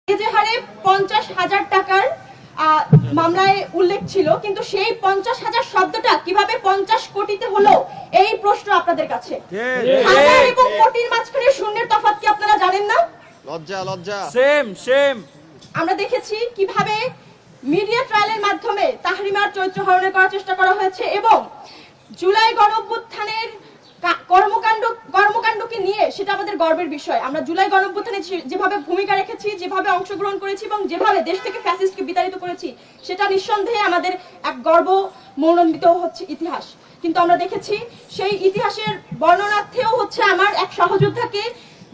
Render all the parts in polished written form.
যে হারে 50,000 টাকার মামলায় উল্লেখ ছিল, কিন্তু সেই 50,000 শব্দটা কিভাবে 50 কোটিতে হলো এই প্রশ্ন আপনাদের কাছে। হাজার এবং কোটির মাঝখানে শূন্যের তফাৎ কি আপনারা জানেন না? লজ্জা লজ্জা। সেম আমরা দেখেছি কিভাবে মিডিয়া ট্রায়ালের মাধ্যমে তাহরিমার চরিত্র হরণ করার চেষ্টা করা হয়েছে এবং জুলাই গণঅভ্যুত্থানের কর্মকাণ্ডকে নিয়ে সেটা আমাদের গর্বের বিষয়। আমরা জুলাই গণঅভ্যুত্থানে যেভাবে ভূমিকা রেখেছি, যেভাবে অংশগ্রহণ করেছি এবং যেভাবে দেশ থেকে ফ্যাসিস্টকে বিতাড়িত করেছি, সেটা নিঃসন্দেহে আমাদের এক গর্ব মনোনীত হচ্ছে ইতিহাস। কিন্তু আমরা দেখেছি সেই ইতিহাসের বর্ণনার্থেও হচ্ছে আমার এক সহযোদ্ধাকে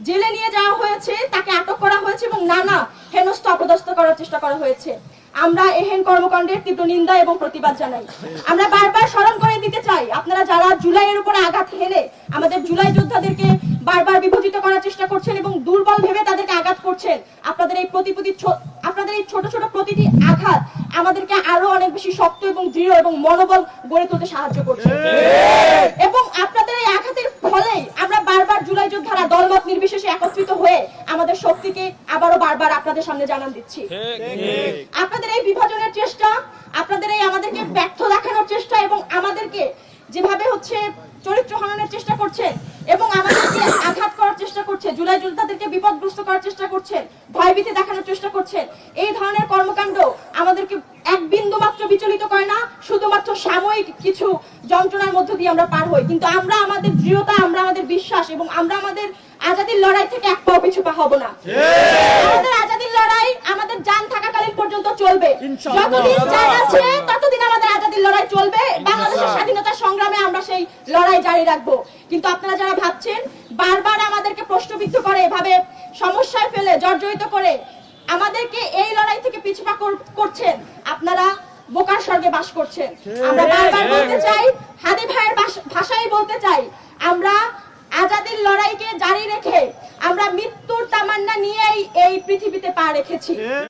জেলে নিয়ে যাওয়া হয়েছে, তাকে আটক করা হয়েছে এবং নানা হেনস্থ অপদস্থ করার চেষ্টা করা হয়েছে। আমরা এহেন কর্মকাণ্ডের তীব্র নিন্দা এবং প্রতিবাদ জানাই। আমরা বারবার স্মরণ করে দিতে চাই, আপনারা যারা জুলাইয়ের উপরে আঘাত হেনে আমাদের জুলাই যোদ্ধাদেরকে বারবার বিভাজিত করার চেষ্টা করছেন এবং দুর্বল ভেবে তাদেরকে আঘাত করছেন, আপনাদের এই ছোট ছোট প্রতিটি আঘাত আমাদেরকে আরো অনেক বেশি শক্ত এবং দৃঢ় এবং মনোবল গড়ে তুলতে সাহায্য করছে। এবং আপনাদের এই আঘাতের ফলেই আমরা বারবার জুলাই যোদ্ধারা দলমত নির্বিশেষে একত্রিত হয়ে আমাদের শক্তিকে আবারও বারবার আপনাদের সামনে জানান দিচ্ছি। আপনাদের এই বিভাজনের চেষ্টা, আপনাদের এই আমাদেরকে ব্যর্থ দেখানোর চেষ্টা এবং আমাদেরকে যেভাবে হচ্ছে চরিত্র হননের চেষ্টা করছেন এবং আমাদেরকে আঘাত করার চেষ্টা করছে, জুলাই যোদ্ধাদেরকে বিপদগ্রস্ত করার চেষ্টা করছেন, ভয়ভীতি দেখানোর চেষ্টা করছেন, এই ধরনের কর্মকাণ্ড আমাদেরকে এক বিন্দু মাত্র বিচলিত করে না। শুধুমাত্র সাময়িক কিছু যন্ত্রণার মধ্য দিয়ে আমরা পার হই, কিন্তু আমরা আমাদের দৃঢ়তা, আমরা আমাদের বিশ্বাস এবং আমরা আমাদের আজাদির লড়াই থেকে এক পাও পিছু পা হব না। আমাদের আজাদির লড়াই আমাদের জান থাকাকালীন পর্যন্ত চলবে। যতদিন জান আছে ততদিন আমাদের আজাদির লড়াই চলবে। বাংলাদেশের স্বাধীনতা সংগ্রামে আমরা সেই লড়াই জারি রাখবো। কিন্তু আপনারা যারা ভাবছেন বারবার আমাদেরকে প্রশ্নবিদ্ধ করে, এভাবে সমস্যায় ফেলে, জর্জরিত করে আমাদেরকে এই লড়াই থেকে পিছু পা করছেন, আপনারা বোকার স্বর্গে বাস করছেন। আমরা বারবার বলতে চাই, হাদি ভাইয়ের ভাষায় বলতে চাই, আমরা আজাদির লড়াইকে জারি রেখে আমরা মৃত্যুর তামান্না নিয়েই এই পৃথিবীতে পা রেখেছি।